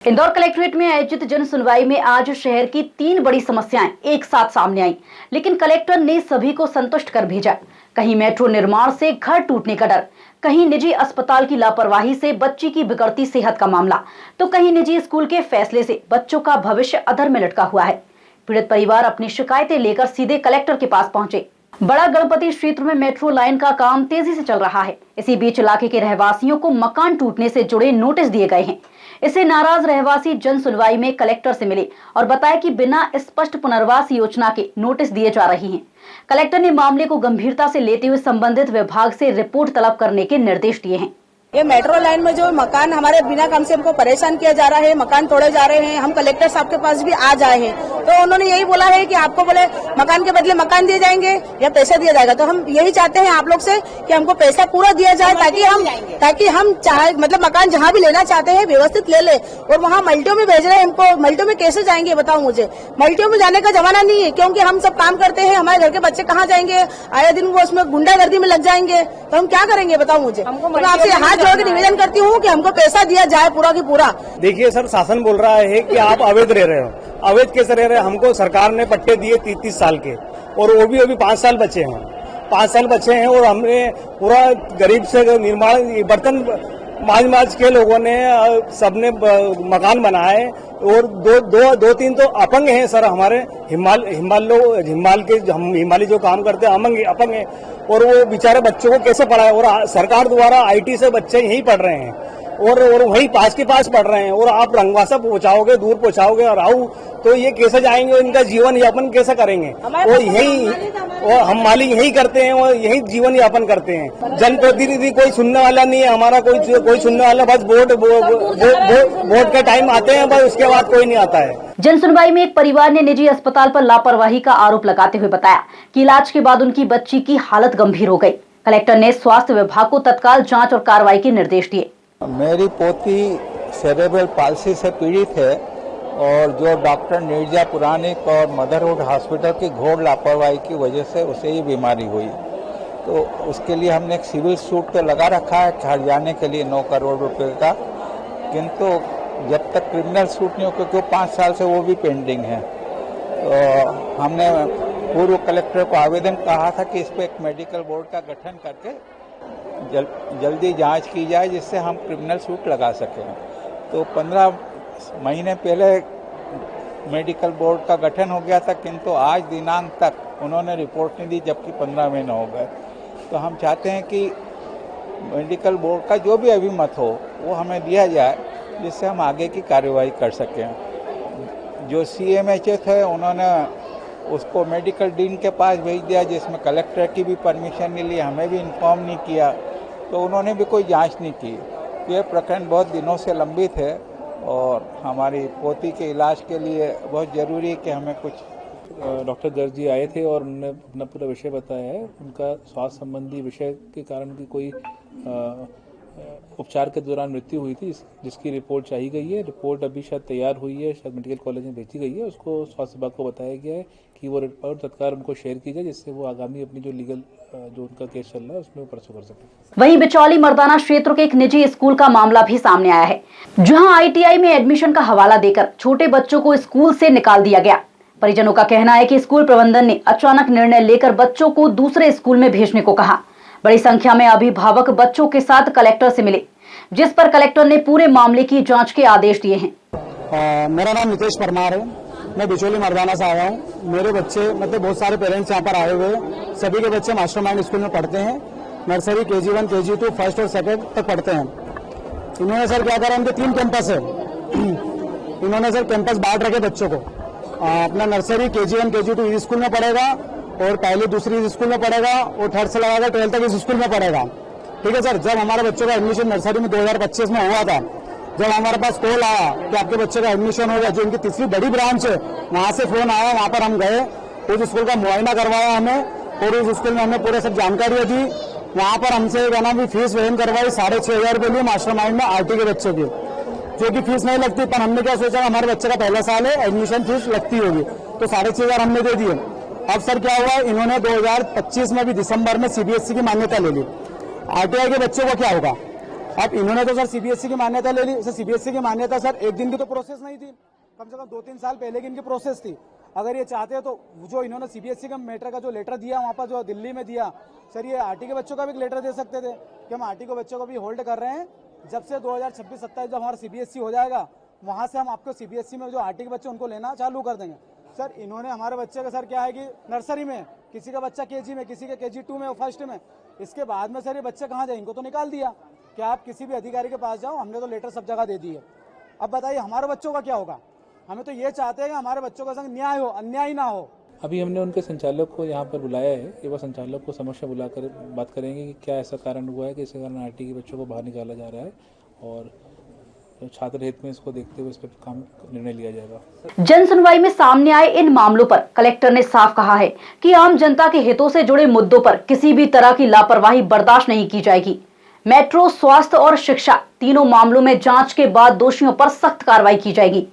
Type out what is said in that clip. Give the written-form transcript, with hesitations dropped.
Indore collectorate में आयोजित जन सुनवाई में आज शहर की 3 बड़ी समस्याएं एक साथ सामने आईं, लेकिन कलेक्टर ने सभी को संतुष्ट कर भेजा। कहीं मेट्रो निर्माण से घर टूटने का डर, कहीं निजी अस्पताल की लापरवाही से बच्ची की बिगड़ती सेहत का मामला, तो कहीं निजी स्कूल के फैसले से बच्चों का भविष्य अधर में लटका हुआ है। पीड़ित परिवार अपनी शिकायतें लेकर सीधे कलेक्टर के पास पहुंचे। बड़ा गणपति क्षेत्र में मेट्रो लाइन का काम तेजी से चल रहा है। इसी बीच इलाके के रहवासियों को मकान टूटने से जुड़े नोटिस दिए गए हैं। इससे नाराज रहवासी जन सुनवाई में कलेक्टर से मिले और बताया कि बिना स्पष्ट पुनर्वास योजना के नोटिस दिए जा रहे हैं। कलेक्टर ने मामले को गंभीरता से लेते हुए संबंधित विभाग से रिपोर्ट तलब करने के निर्देश दिए हैं। ये मेट्रो लाइन में जो मकान हमारे बिना काम से हमको परेशान किया जा रहा है, मकान तोड़े जा रहे हैं। हम कलेक्टर साहब के पास भी आज आए हैं, तो उन्होंने यही बोला है कि आपको बोले मकान के बदले मकान दिए जाएंगे या पैसा दिया जाएगा। तो हम यही चाहते हैं आप लोग से कि हमको पैसा पूरा दिया जाए, ताकि हम चाहे मतलब मकान जहाँ भी लेना चाहते हैं व्यवस्थित ले ले। और वहाँ मल्टियों में भेज रहे हैं हमको, मल्टियों में कैसे जाएंगे बताओ मुझे। मल्टियों में जाने का जमाना नहीं है, क्योंकि हम सब काम करते हैं, हमारे घर के बच्चे कहाँ जाएंगे, आए दिन वो उसमें गुंडागर्दी में लग जाएंगे, तो हम क्या करेंगे बताओ मुझे। तो आपसे हाथ जोड़ के निवेदन करती हूँ कि हमको पैसा दिया जाए पूरा की पूरा। देखिए सर, शासन बोल रहा है कि आप अवैध रह रहे हो। अवैध कैसे रह रहे हैं? हमको सरकार ने पट्टे दिए 30-30 साल के, और वो भी अभी 5 साल बचे हैं। 5 साल बचे हैं और हमने पूरा गरीब से निर्माण बर्तन माज के लोगों ने सबने मकान बनाए, और दो तीन तो अपंग हैं सर। हमारे हिमालय जो काम करते हैं अपंग हैं, और वो बेचारे बच्चों को कैसे पढ़ाए। और सरकार द्वारा IT से बच्चे यहीं पढ़ रहे हैं, और वही पास के पास पढ़ रहे हैं, और आप रंगवासा पहुंचाओगे, दूर पहुंचाओगे और आओ, तो ये कैसे जाएंगे, इनका जीवन यापन कैसे करेंगे। और हम माली यही करते हैं और यही जीवन यापन करते हैं। जनप्रतिनिधि कोई सुनने वाला नहीं है हमारा, कोई सुनने वाला, बस वोट के टाइम आते हैं, बस उसके बाद कोई नहीं आता है। जन सुनवाई में एक परिवार ने निजी अस्पताल पर लापरवाही का आरोप लगाते हुए बताया कि इलाज के बाद उनकी बच्ची की हालत गंभीर हो गई। कलेक्टर ने स्वास्थ्य विभाग को तत्काल जाँच और कार्रवाई के निर्देश दिए। मेरी पोती सेरेब्रल पाल्सी से पीड़ित है, और जो डॉक्टर नीरजा पुराणिक और मदरहुड हॉस्पिटल की घोर लापरवाही की वजह से उसे ये बीमारी हुई। तो उसके लिए हमने एक सिविल सूट तो लगा रखा है हर्जाने के लिए 9 करोड़ रुपए का, किंतु जब तक क्रिमिनल सूट नहीं हो, क्योंकि 5 साल से वो भी पेंडिंग है। तो हमने पूर्व कलेक्टर को आवेदन कहा था कि इस पर एक मेडिकल बोर्ड का गठन करके जल्दी जांच की जाए, जिससे हम क्रिमिनल सूट लगा सकें। तो 15 महीने पहले मेडिकल बोर्ड का गठन हो गया था, किंतु आज दिनांक तक उन्होंने रिपोर्ट नहीं दी, जबकि 15 महीने हो गए। तो हम चाहते हैं कि मेडिकल बोर्ड का जो भी अभिमत हो वो हमें दिया जाए, जिससे हम आगे की कार्रवाई कर सकें। जो CMHS है उन्होंने उसको मेडिकल डीन के पास भेज दिया, जिसमें कलेक्टर की भी परमिशन नहीं ली, हमें भी इन्फॉर्म नहीं किया, तो उन्होंने भी कोई जांच नहीं की। ये प्रकरण बहुत दिनों से लंबित है, और हमारी पोती के इलाज के लिए बहुत ज़रूरी है कि हमें कुछ। डॉक्टर गर्ग जी आए थे और उन्होंने अपना पूरा विषय बताया है। उनका स्वास्थ्य संबंधी विषय के कारण की कोई उपचार के दौरान मृत्यु हुई थी, जिसकी रिपोर्ट चाहिए गई है। रिपोर्ट अभी शायद तैयार हुई है, शायद मेडिकल कॉलेज में भेजी गई है। उसको स्वास्थ्य विभाग को बताया गया है कि वो रिपोर्ट तत्काल उनको शेयर की जाए, जिससे वो आगामी अपनी जो लीगल जो उनका केस चल रहा है उसमें वो परसू कर सके। वहीं बिचौली मर्दाना क्षेत्र के एक निजी स्कूल का मामला भी सामने आया है, जहां ITI में एडमिशन का हवाला देकर छोटे बच्चों को स्कूल से निकाल दिया गया। परिजनों का कहना है कि स्कूल प्रबंधन ने अचानक निर्णय लेकर बच्चों को दूसरे स्कूल में भेजने को कहा। बड़ी संख्या में अभिभावक बच्चों के साथ कलेक्टर से मिले, जिस पर कलेक्टर ने पूरे मामले की जांच के आदेश दिए हैं। मेरा नाम नितेश परमार है, मैं बिचौली मर्दाना से आया हूँ। मेरे बच्चे मतलब बहुत सारे पेरेंट्स यहाँ पर आए हुए हैं। सभी के बच्चे मास्टरमाइंड स्कूल में पढ़ते हैं। नर्सरी KG1 KG2 फर्स्ट और सेकंड तक पढ़ते हैं। इन्होंने सर क्या करा, उनके 3 कैंपस है। इन्होंने सर कैंपस बांट रखे बच्चों को। अपना नर्सरी KG1 KG2 इस स्कूल में पढ़ेगा, और पहली दूसरी इस स्कूल में पढ़ेगा, और 3rd से लगाकर 12th तक इस स्कूल में पढ़ेगा। ठीक है सर। जब हमारे बच्चों का एडमिशन नर्सरी में 2025 में हुआ था, जब हमारे पास कॉल आया कि आपके बच्चे का एडमिशन हो गया, जो इनकी तीसरी बड़ी ब्रांच है, वहां से फोन आया, वहां पर हम गए, उस स्कूल का मुआयना करवाया हमें, और उस स्कूल में हमने पूरे सब जानकारी दी। वहां पर हमसे भी फीस वेन करवाई 6,500 रुपये लिए मास्टरमाइंड में RT के बच्चे की, जो कि फीस नहीं लगती। पर हमने क्या सोचा, हमारे बच्चे का पहला साल है, एडमिशन फीस लगती होगी, तो 6,500 हमने दे दिए। अब सर क्या हुआ, इन्होंने 2025 में भी दिसंबर में CBSE की मान्यता ले ली। RTI के बच्चों को क्या होगा, अब इन्होंने तो सर सीबीएसई की मान्यता ले ली। सर सीबीएसई की मान्यता सर एक दिन की तो प्रोसेस नहीं थी, कम से कम 2-3 साल पहले की इनकी प्रोसेस थी। अगर ये चाहते हैं तो जो इन्होंने सीबीएसई का मैटर का जो लेटर दिया वहाँ पर जो दिल्ली में दिया, सर ये आरटी के बच्चों का भी एक लेटर दे सकते थे कि हम आरटी के बच्चों को भी होल्ड कर रहे हैं, जब से 2026-27 जब हमारा सीबीएसई हो जाएगा वहाँ से हम आपको सीबीएसई में जो आरटी के बच्चे उनको लेना चालू कर देंगे। सर इन्होंने हमारे बच्चे का सर क्या है कि नर्सरी में, किसी का बच्चा केजी में, किसी का केजी 2 में, फर्स्ट में, इसके बाद में सर ये बच्चे कहाँ जाए, इनको तो निकाल दिया कि आप किसी भी अधिकारी के पास जाओ, हमने तो लेटर सब जगह दे दी है। अब बताइए हमारे बच्चों का क्या होगा? हमें तो ये चाहते हैं कि हमारे बच्चों का संग न्याय हो, अन्याय ना हो। अभी हमने उनके संचालक को यहाँ पर बुलाया है कि वह संचालक को समक्ष बुलाकर बात करेंगे कि क्या ऐसा कारण हुआ है कि इसके कारण आरटी के बच्चों को बाहर निकाला जा रहा है, और छात्र हित में इसको देखते हुए इस पर काम निर्णय लिया जाएगा। जन सुनवाई में सामने आए इन मामलों पर कलेक्टर ने साफ कहा है कि आम जनता के हितों से जुड़े मुद्दों पर किसी भी तरह की लापरवाही बर्दाश्त नहीं की जाएगी। मेट्रो, स्वास्थ्य और शिक्षा तीनों मामलों में जांच के बाद दोषियों पर सख्त कार्रवाई की जाएगी।